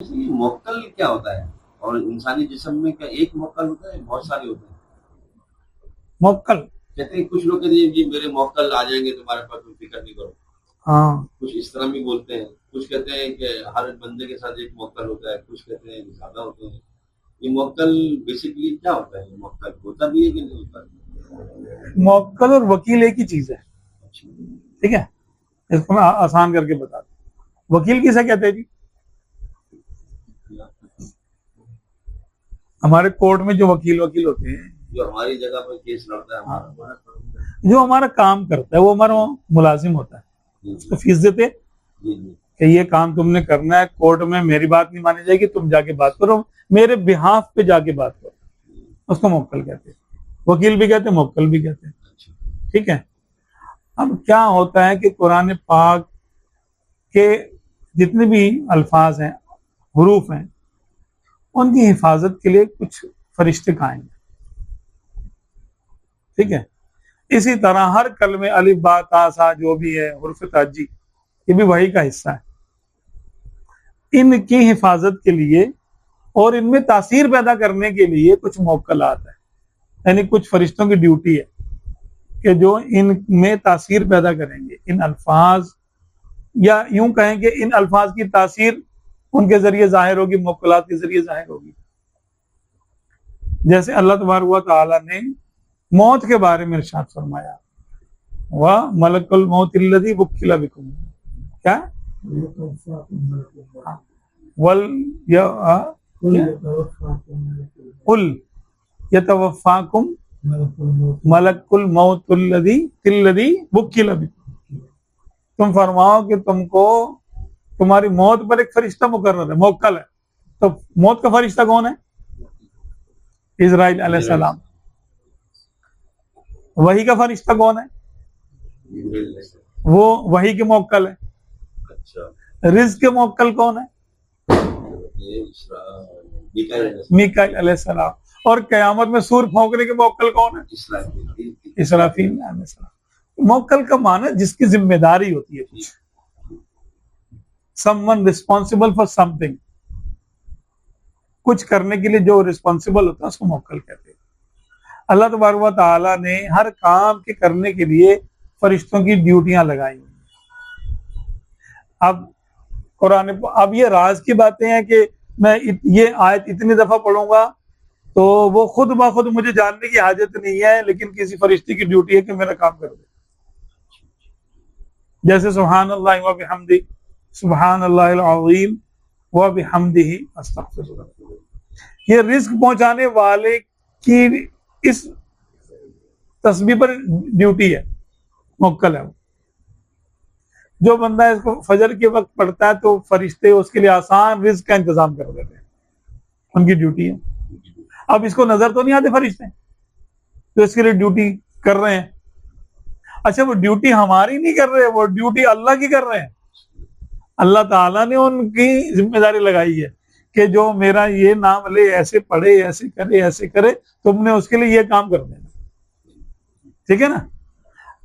ये मोक्कल क्या होता है? और इंसानी जिस्म में क्या एक मोक्कल होता है, बहुत सारे होते हैं? मोक्कल। कहते हैं कुछ लोग कहते हैं जी मेरे मोक्कल आ जाएंगे तुम्हारे पास, तुम फिक्र नहीं करो। हाँ, कुछ इस तरह भी बोलते हैं। कुछ कहते हैं कि हर बंदे के साथ एक मोक्कल होता है, कुछ कहते हैं ज्यादा होते हैं। ये मोक्कल बेसिकली क्या होता है? ये मोक्कल होता भी है कि नहीं होता? मोक्कल और वकील एक ही चीज है। अच्छा। ठीक है, इसको मैं आसान करके बता दूं। वकील किसे कहते हैं जी? हमारे कोर्ट में जो वकील वकील होते हैं, जो हमारी जगह पर केस लड़ता है, हाँ, हमारा जो हमारा काम करता है, वो हमारा मुलाजिम होता है। जी उसको फीस देते हैं जी जी। कि ये काम तुमने करना है, कोर्ट में मेरी बात नहीं मानी जाएगी, तुम जाके बात करो, मेरे बिहाफ पे जाके बात करो। उसको मोक्कल कहते हैं। वकील भी कहते हैं, मोक्कल भी कहते हैं। अच्छा। ठीक है। अब क्या होता है कि कुरान पाक के जितने भी अल्फाज हैं, हरूफ हैं, उनकी हिफाजत के लिए कुछ फरिश्ते कायम हैं। ठीक है। इसी तरह हर कलमे अलिफ बा ता सा जो भी है, हुर्फ ताजी, ये भी वही का हिस्सा है। इनकी हिफाजत के लिए और इनमें तासीर पैदा करने के लिए कुछ मौक्कलात है, यानी कुछ फरिश्तों की ड्यूटी है कि जो इनमें तासीर पैदा करेंगे। इन अल्फाज, या यूं कहें कि इन अल्फाज की तासीर उनके जरिए जाहिर होगी, मौक्कलात के जरिए जाहिर होगी। जैसे अल्लाह तबारक व तआला ने मौत के बारे में इरशाद फरमाया, वह मलकुल मौत अल्लज़ी वुक्किला बिकुम। क्या? वल कुल यतवफ़ाकुम मलकुल मौत अल्लज़ी वुक्किला बिकुम। तुम फरमाओ कि तुमको तुम्हारी मौत पर एक फरिश्ता मुकर्रर है, मोक्कल है। तो मौत का फरिश्ता कौन है? इजराइल अलैहिस्सलाम। वही का फरिश्ता कौन है? वो वही के मोक्कल है। अच्छा। रिज़्क़ के मोक्कल कौन है? ये मीकाईल अलैहिस्सलाम। और कयामत में सूर फौंकने के मोक्कल कौन है? इसराफील अलैहिस्सलाम। मोक्कल का माना जिसकी जिम्मेदारी होती है, कुछ समवन रिस्पॉन्सिबल फॉर समथिंग, कुछ करने के लिए जो रिस्पॉन्सिबल होता है उसको मोक्कल कहते हैं। अल्लाह तबारक व तआला ने हर काम के करने के लिए फरिश्तों की ड्यूटियां लगाई हुई। अब कुरान, अब ये राज की बातें हैं कि मैं ये आयत इतनी दफा पढ़ूंगा तो वो खुद ब खुद मुझे जानने की हाजत नहीं है, लेकिन किसी फरिश्ते की ड्यूटी है कि मेरा काम कर दे। जैसे सुभान अल्लाह व बिहम्दी, सुभान अल्लाहिल अज़ीम व बिहम्दिही अस्तगफिरुल्लाह। ये रिस्क पहुंचाने वाले की इस तस्बीह पर ड्यूटी है, मुक्कल है। जो बंदा इसको फजर के वक्त पढ़ता है तो फरिश्ते उसके लिए आसान रिस्क का इंतजाम कर देते हैं, उनकी ड्यूटी है। अब इसको नजर तो नहीं आते फरिश्ते तो इसके लिए ड्यूटी कर रहे हैं। अच्छा, वो ड्यूटी हमारी नहीं कर रहे, वो ड्यूटी अल्लाह की कर रहे हैं। अल्लाह ताला ने उनकी जिम्मेदारी लगाई है कि जो मेरा ये नाम ले, ऐसे पढ़े, ऐसे करे, ऐसे करे, तुमने उसके लिए ये काम कर देना। ठीक है ना।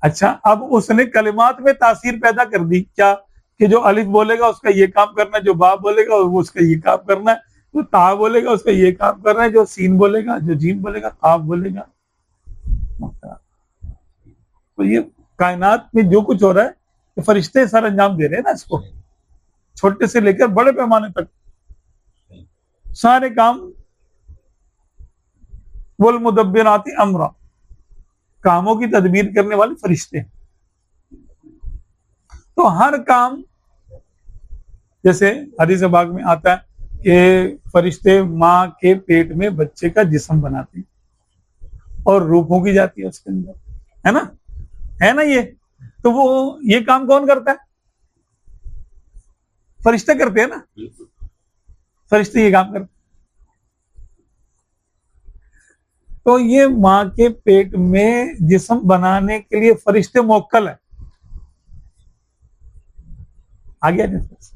अच्छा, अब उसने कलिमात में तासीर पैदा कर दी, क्या? कि जो अलिफ बोलेगा उसका ये काम करना है, जो बा बोलेगा वो उसका ये काम करना है, जो ता बोलेगा उसका ये काम करना है, जो सीन बोलेगा, जो जीम बोलेगा, काफ बोलेगा। तो ये कायनात में जो कुछ हो रहा है, तो फरिश्ते सर अंजाम दे रहे हैं ना इसको, छोटे से लेकर बड़े पैमाने तक सारे काम। वल मुदब्बिराती अमरा, कामों की तदबीर करने वाले फरिश्ते। तो हर काम, जैसे हदीस पाक में आता है कि फरिश्ते माँ के पेट में बच्चे का जिस्म बनाते हैं और रूह फूंकी जाती है उसके अंदर, है ना, है ना ये। तो वो ये काम कौन करता है? फरिश्ते करते हैं ना, फरिश्ते ये काम करते हैं। तो ये माँ के पेट में जिस्म बनाने के लिए फरिश्ते मोक्कल है। आ गया डिफरेंस।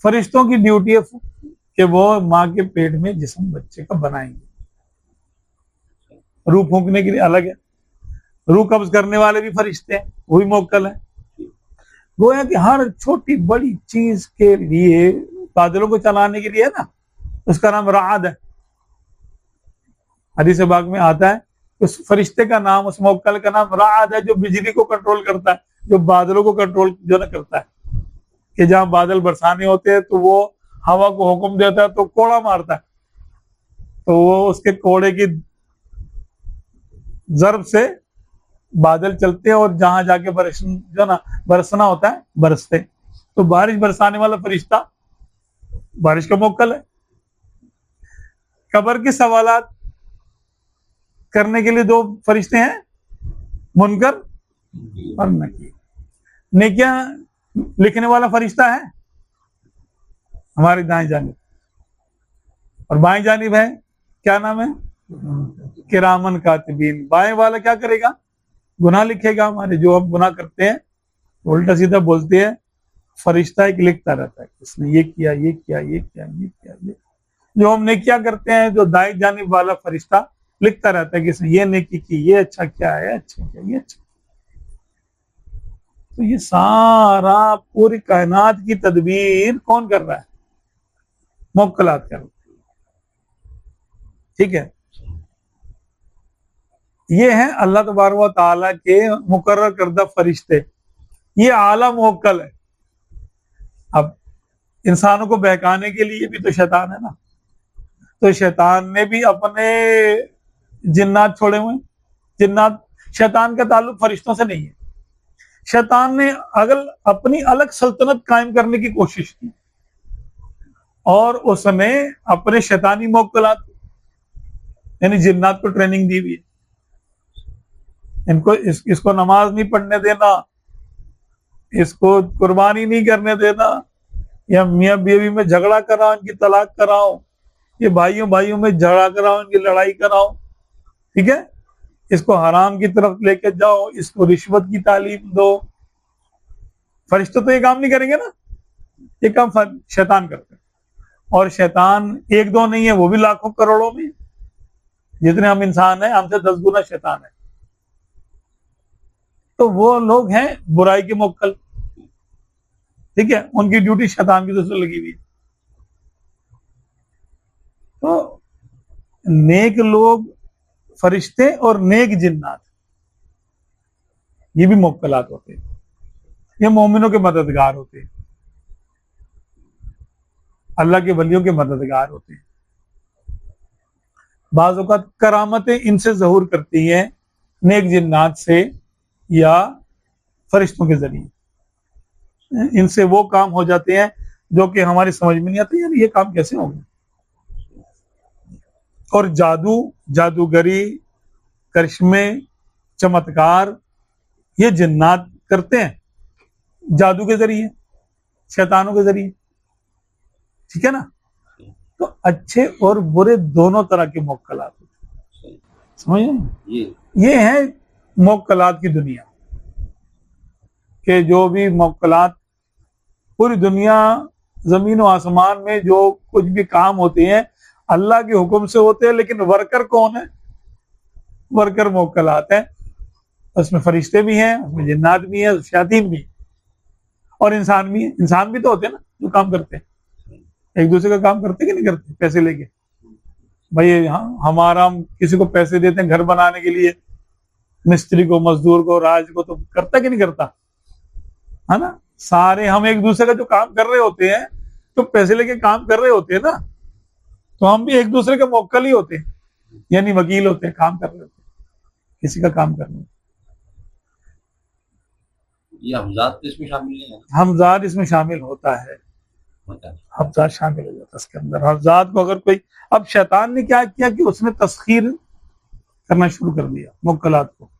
फरिश्तों की ड्यूटी है कि वो माँ के पेट में जिस्म बच्चे का बनाएंगे। रूह फूंकने के लिए अलग है, रूह कब्ज करने वाले भी फरिश्ते हैं, वो भी मोक्कल है। गोया कि हर छोटी बड़ी चीज के लिए, बादलों को चलाने के लिए है ना, उसका नाम राद है। हदीस पाक में आता है उस फरिश्ते का नाम, उस मोक्कल का नाम राद है, जो बिजली को कंट्रोल करता है, जो बादलों को कंट्रोल जो ना करता है, कि जहां बादल बरसाने होते हैं तो वो हवा को हुक्म देता है तो कोड़ा मारता है, तो वो उसके कोड़े की जर्ब से बादल चलते हैं और जहां जाके बरसना होता है बरसते। तो बारिश बरसाने वाला फरिश्ता बारिश का मोक्कल है। कब्र के सवालात करने के लिए दो फरिश्ते हैं, मुनकर और नकीर। नेकियां लिखने वाला फरिश्ता है हमारी दाएं जानिब, और बाएं जानिब है, क्या नाम है, किरामन कातिबीन। बाएं वाला क्या करेगा, गुनाह लिखेगा हमारे, जो हम गुनाह करते हैं उल्टा सीधा बोलते हैं, फरिश्ता एक लिखता रहता है, इसने ये किया, ये किया, ये किया, ये किया, ये। जो हम नेकियां करते हैं, जो दाएं जानिब वाला फरिश्ता लिखता रहता है कि इसने ये नेकी की, ये अच्छा क्या है, अच्छा क्या, ये अच्छा। तो ये सारा पूरी कायनात की तदबीर कौन कर रहा है, मुवक्किलात कर रहा है। ठीक है, ये है अल्लाह तबारक व तआला के मुकर्रर करदा फरिश्ते, ये आला मुवक्कल है। अब इंसानों को बहकाने के लिए भी तो शैतान है ना, तो शैतान ने भी अपने जिन्नात छोड़े हुए। जिन्नात, शैतान का ताल्लुक फरिश्तों से नहीं है। शैतान ने अगर अपनी अलग सल्तनत कायम करने की कोशिश की और उसने अपने शैतानी मुवक्किलात यानी जिन्नात को ट्रेनिंग दी हुई है, इनको इसको नमाज नहीं पढ़ने देना, इसको कुर्बानी नहीं करने देना, या मियाँ बीवी में झगड़ा कराओ, इनकी तलाक कराओ, ये भाइयों भाइयों में झगड़ा कराओ, इनकी लड़ाई कराओ, ठीक है, इसको हराम की तरफ लेके जाओ, इसको रिश्वत की तालीम दो। फरिश्ते तो ये काम नहीं करेंगे ना, ये काम शैतान करते हैं। और शैतान एक दो नहीं है, वो भी लाखों करोड़ों में, जितने हम इंसान हैं हमसे 10 गुना शैतान है। तो वो लोग हैं बुराई के मुवक्किल, ठीक है, उनकी ड्यूटी शैतान की तरफ से लगी हुई है। तो नेक लोग फरिश्ते और नेक जिन्नात, ये भी मुवक्किलात होते हैं, ये मोमिनों के मददगार होते हैं, अल्लाह के वलियों के मददगार होते हैं। बाज़ औक़ात करामतें इनसे ज़हूर करती हैं, नेक जिन्नात से या फरिश्तों के जरिए। इनसे वो काम हो जाते हैं जो कि हमारी समझ में नहीं आते, यार ये काम कैसे हो गया। और जादू, जादूगरी, करिश्मे, चमत्कार ये जिन्नात करते हैं जादू के जरिए, शैतानों के जरिए, ठीक है ना। तो अच्छे और बुरे दोनों तरह के मुवक्किलात होते हैं, समझ रहे? ये है मुवक्किलात की दुनिया के, जो भी मुवक्किलात पूरी दुनिया जमीन और आसमान में जो कुछ भी काम होते हैं अल्लाह के हुक्म से होते हैं, लेकिन वर्कर कौन है, वर्कर मुवक्किलात है। उसमें फरिश्ते भी हैं, उसमें जिन्नात भी हैं, शयातीन भी, और इंसान भी है। इंसान भी तो होते हैं ना जो काम करते हैं, एक दूसरे का काम करते कि नहीं करते, पैसे लेके। भाई हमारा, हम किसी को पैसे देते हैं घर बनाने के लिए, मिस्त्री को, मजदूर को, राज को, तो करता कि नहीं करता, है ना। सारे हम एक दूसरे का जो काम कर रहे होते हैं, तो पैसे लेके काम कर रहे होते हैं ना, तो हम भी एक दूसरे के मुवक्किल ही होते हैं, यानी वकील होते हैं, काम कर रहे होते हैं, किसी का काम करने। ये हमजाद इसमें शामिल नहीं है? हमजाद इसमें शामिल होता है, हमजाद शामिल हो जाता है इसके अंदर। हमजाद को अगर कोई, अब शैतान ने क्या किया कि उसने तस्खीर करना शुरू कर दिया मुवक्किलात को,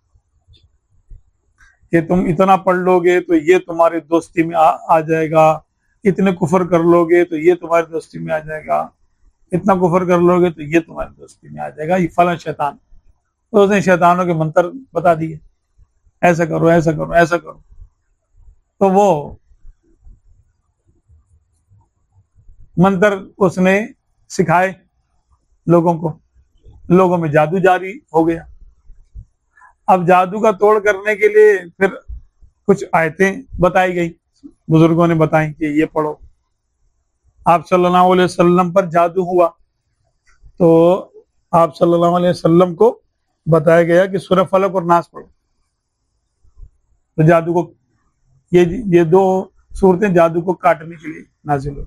कि तुम इतना पढ़ लोगे तो ये तुम्हारी दोस्ती में आ जाएगा, इतने कुफर कर लोगे तो ये तुम्हारी दोस्ती में आ जाएगा, इतना कुफर कर लोगे तो ये तुम्हारी दोस्ती में आ जाएगा, ये फला शैतान। तो उसने शैतानों के मंत्र बता दिए, ऐसा करो, ऐसा करो, ऐसा करो। तो वो मंत्र उसने सिखाए लोगों को, लोगों में जादू जारी हो गया। अब जादू का तोड़ करने के लिए फिर कुछ आयतें बताई गई, बुजुर्गों ने बताई कि ये पढ़ो। आप सल्लल्लाहु अलैहि वसल्लम पर जादू हुआ तो आप सल्लल्लाहु अलैहि वसल्लम को बताया गया कि सूरह फलक और नास पढ़ो। तो जादू को ये दो सूरतें जादू को काटने के लिए नाजिल हुई।